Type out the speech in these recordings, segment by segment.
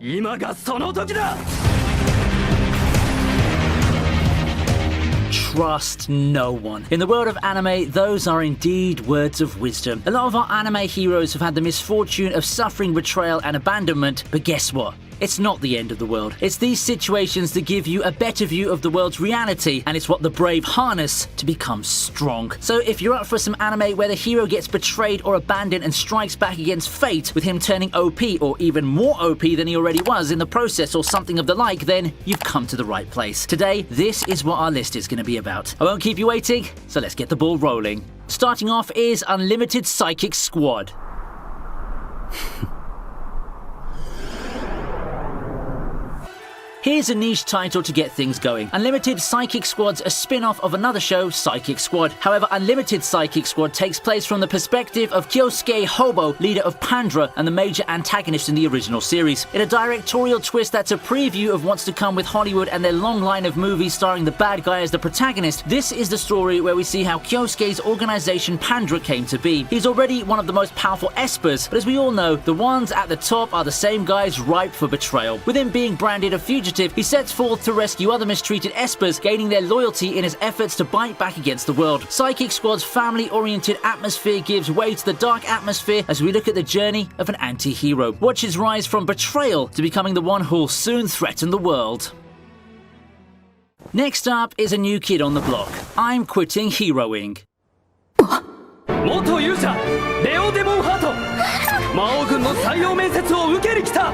今がその時だ! Trust no one. In the world of anime, those are indeed words of wisdom. A lot of our anime heroes have had the misfortune of suffering betrayal and abandonment, but guess what? It's not the end of the world. It's these situations that give you a better view of the world's reality, and it's what the brave harness to become strong. So if you're up for some anime where the hero gets betrayed or abandoned and strikes back against fate, with him turning OP or even more OP than he already was in the process or something of the like, then you've come to the right place. Today, this is what our list is going to be about. I won't keep you waiting, so let's get the ball rolling. Starting off is Unlimited Psychic Squad. Here's a niche title to get things going. Unlimited Psychic Squad's a spin-off of another show, Psychic Squad. However, Unlimited Psychic Squad takes place from the perspective of Kyosuke Hobo, leader of Pandra and the major antagonist in the original series. In a directorial twist that's a preview of what's to come with Hollywood and their long line of movies starring the bad guy as the protagonist, this is the story where we see how Kyosuke's organization Pandra came to be. He's already one of the most powerful espers, but as we all know, the ones at the top are the same guys ripe for betrayal. With him being branded a fugitive, he sets forth to rescue other mistreated espers, gaining their loyalty in his efforts to bite back against the world. Psychic Squad's family-oriented atmosphere gives way to the dark atmosphere as we look at the journey of an anti-hero. Watch his rise from betrayal to becoming the one who'll soon threaten the world. Next up is a new kid on the block. I'm quitting heroing. 元勇者レオ・デモンハート魔王軍の採用面接を受けに来た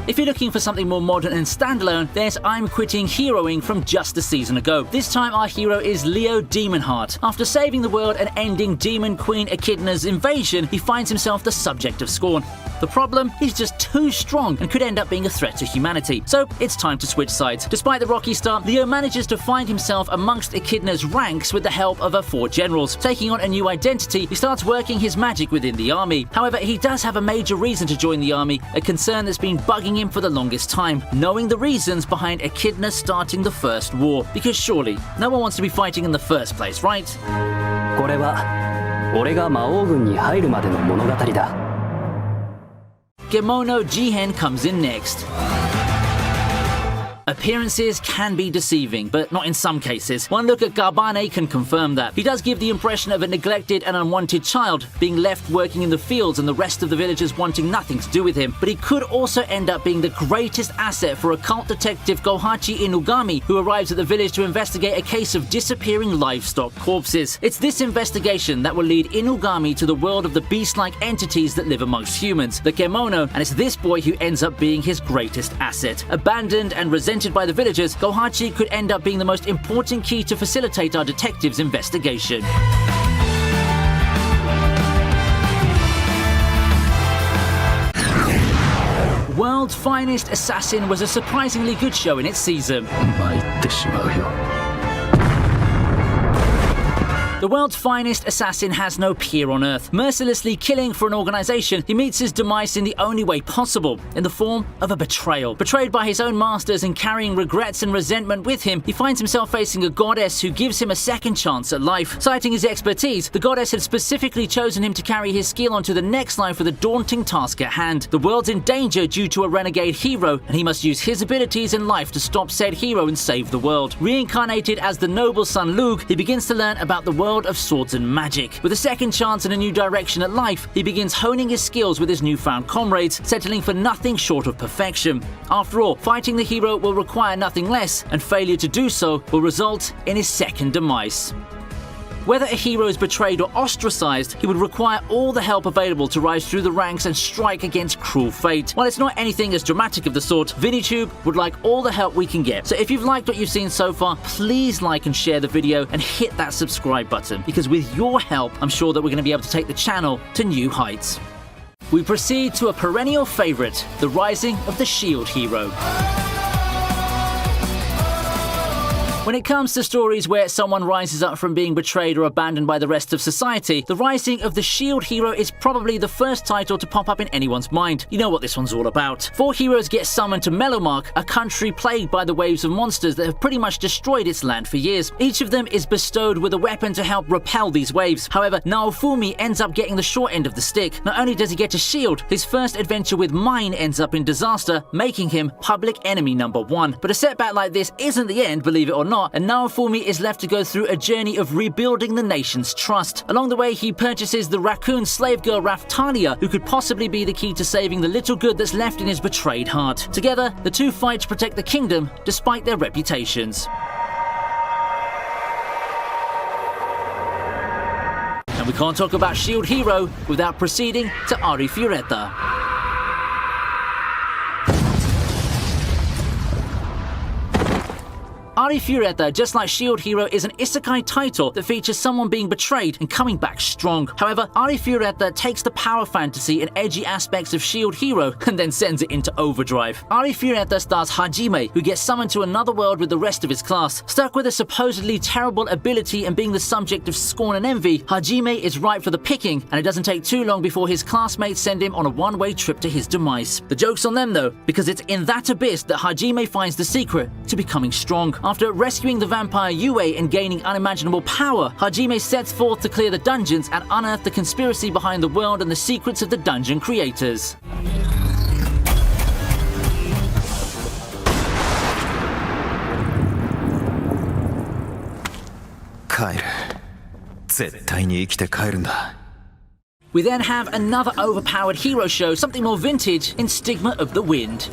If you're looking for something more modern and standalone, there's I'm Quitting Heroing from just a season ago. This time our hero is Leo Demonheart. After saving the world and ending Demon Queen Echidna's invasion, he finds himself the subject of scorn. The problem? He's just too strong and could end up being a threat to humanity. So it's time to switch sides. Despite the rocky start, Leo manages to find himself amongst Echidna's ranks with the help of her 4 generals. Taking on a new identity, he starts working his magic within the army. However, he does have a major reason to join the army, a concern that's been bugging him for the longest time, knowing the reasons behind Echidna starting the first war. Because surely, no one wants to be fighting in the first place, right? これは俺が魔王軍に入るまでの物語だ Kimono Jihan comes in next. Appearances can be deceiving, but not in some cases. One look at Garbane can confirm that. He does give the impression of a neglected and unwanted child, being left working in the fields and the rest of the villagers wanting nothing to do with him. But he could also end up being the greatest asset for occult detective Gohachi Inugami, who arrives at the village to investigate a case of disappearing livestock corpses. It's this investigation that will lead Inugami to the world of the beast-like entities that live amongst humans, the Kemono, and it's this boy who ends up being his greatest asset. Abandoned and resented by the villagers, Gohachi could end up being the most important key to facilitate our detective's investigation. World's Finest Assassin was a surprisingly good show in its season. The world's finest assassin has no peer on Earth. Mercilessly killing for an organization, he meets his demise in the only way possible, in the form of a betrayal. Betrayed by his own masters and carrying regrets and resentment with him, he finds himself facing a goddess who gives him a second chance at life. Citing his expertise, the goddess had specifically chosen him to carry his skill onto the next life with a daunting task at hand. The world's in danger due to a renegade hero, and he must use his abilities in life to stop said hero and save the world. Reincarnated as the noble son Lug, he begins to learn about the world of swords and magic. With a second chance and a new direction at life, he begins honing his skills with his newfound comrades, settling for nothing short of perfection. After all, fighting the hero will require nothing less, and failure to do so will result in his second demise. Whether a hero is betrayed or ostracized, he would require all the help available to rise through the ranks and strike against cruel fate. While it's not anything as dramatic of the sort, ViniiTube would like all the help we can get. So if you've liked what you've seen so far, please like and share the video and hit that subscribe button, because with your help, I'm sure that we're going to be able to take the channel to new heights. We proceed to a perennial favorite, the rising of the shield hero. When it comes to stories where someone rises up from being betrayed or abandoned by the rest of society, the rising of the shield hero is probably the first title to pop up in anyone's mind. You know what this one's all about. 4 heroes get summoned to Melomark, a country plagued by the waves of monsters that have pretty much destroyed its land for years. Each of them is bestowed with a weapon to help repel these waves. However, Naofumi ends up getting the short end of the stick. Not only does he get a shield, his first adventure with mine ends up in disaster, making him public enemy number 1. But a setback like this isn't the end, believe it or not, and Naofumi is left to go through a journey of rebuilding the nation's trust. Along the way, he purchases the raccoon slave girl Raftalia, who could possibly be the key to saving the little good that's left in his betrayed heart. Together, the two fight to protect the kingdom despite their reputations. And we can't talk about Shield Hero without proceeding to Ari Fioreta. Ari Fioreta, just like Shield Hero, is an isekai title that features someone being betrayed and coming back strong. However, Ari Fioreta takes the power fantasy and edgy aspects of Shield Hero and then sends it into overdrive. Ari Fioreta stars Hajime, who gets summoned to another world with the rest of his class. Stuck with a supposedly terrible ability and being the subject of scorn and envy, Hajime is ripe for the picking, and it doesn't take too long before his classmates send him on a one-way trip to his demise. The joke's on them though, because it's in that abyss that Hajime finds the secret to becoming strong. After rescuing the vampire Yue and gaining unimaginable power, Hajime sets forth to clear the dungeons and unearth the conspiracy behind the world and the secrets of the dungeon creators. We then have another overpowered hero show, something more vintage in Stigma of the Wind.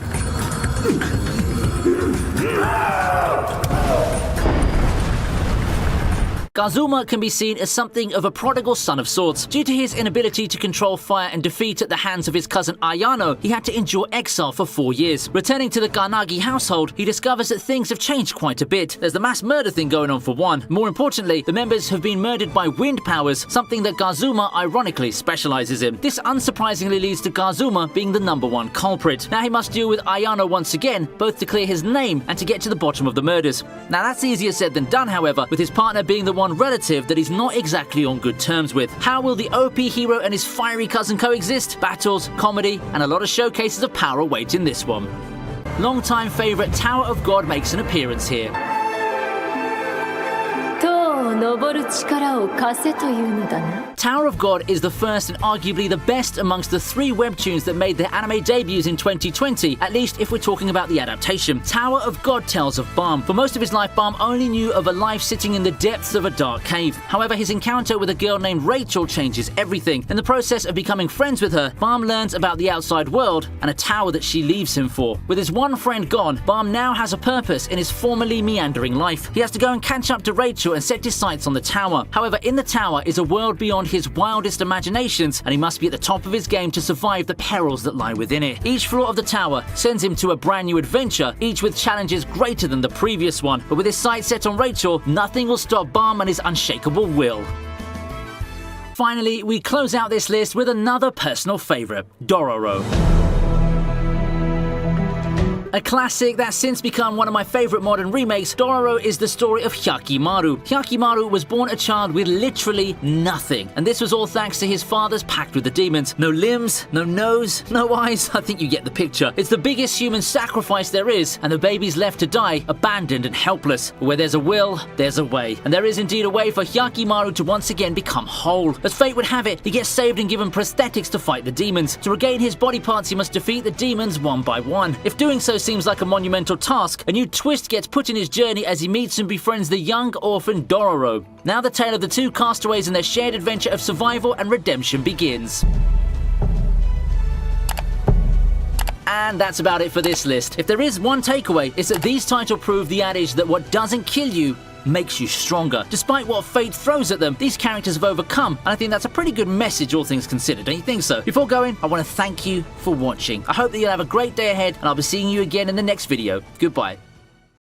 Kazuma can be seen as something of a prodigal son of sorts. Due to his inability to control fire and defeat at the hands of his cousin Ayano, he had to endure exile for 4 years. Returning to the Ganagi household, he discovers that things have changed quite a bit. There's the mass murder thing going on for one. More importantly, the members have been murdered by wind powers, something that Kazuma ironically specializes in. This unsurprisingly leads to Kazuma being the #1 culprit. Now he must deal with Ayano once again, both to clear his name and to get to the bottom of the murders. Now that's easier said than done, however, with his partner being the one relative that he's not exactly on good terms with. How will the OP hero and his fiery cousin coexist? Battles, comedy, and a lot of showcases of power await in this one. Longtime favourite Tower of God makes an appearance here. Tower of God is the first and arguably the best amongst the 3 webtoons that made their anime debuts in 2020, at least if we're talking about the adaptation. Tower of God tells of Balm. For most of his life, Balm only knew of a life sitting in the depths of a dark cave. However, his encounter with a girl named Rachel changes everything. In the process of becoming friends with her, Balm learns about the outside world and a tower that she leaves him for. With his one friend gone, Balm now has a purpose in his formerly meandering life. He has to go and catch up to Rachel and set his sights on the tower. However, in the tower is a world beyond his wildest imaginations, and he must be at the top of his game to survive the perils that lie within it. Each floor of the tower sends him to a brand new adventure, each with challenges greater than the previous one. But with his sights set on Rachel, nothing will stop Balm and his unshakable will. Finally, we close out this list with another personal favourite, Doro. A classic that's since become one of my favourite modern remakes, Doro is the story of Hyakimaru. Hyakimaru was born a child with literally nothing, and this was all thanks to his father's pact with the demons. No limbs, no nose, no eyes, I think you get the picture. It's the biggest human sacrifice there is, and the baby's left to die, abandoned and helpless. But where there's a will, there's a way. And there is indeed a way for Hyakimaru to once again become whole. As fate would have it, he gets saved and given prosthetics to fight the demons. To regain his body parts, he must defeat the demons one by one. If doing so seems like a monumental task, a new twist gets put in his journey as he meets and befriends the young orphan Doro. Now the tale of the 2 castaways and their shared adventure of survival and redemption begins. And that's about it for this list. If there is one takeaway, it's that these titles prove the adage that what doesn't kill you makes you stronger. Despite what fate throws at them, these characters have overcome, and I think that's a pretty good message, all things considered, don't you think so? Before going, I want to thank you for watching. I hope that you'll have a great day ahead, and I'll be seeing you again in the next video. Goodbye.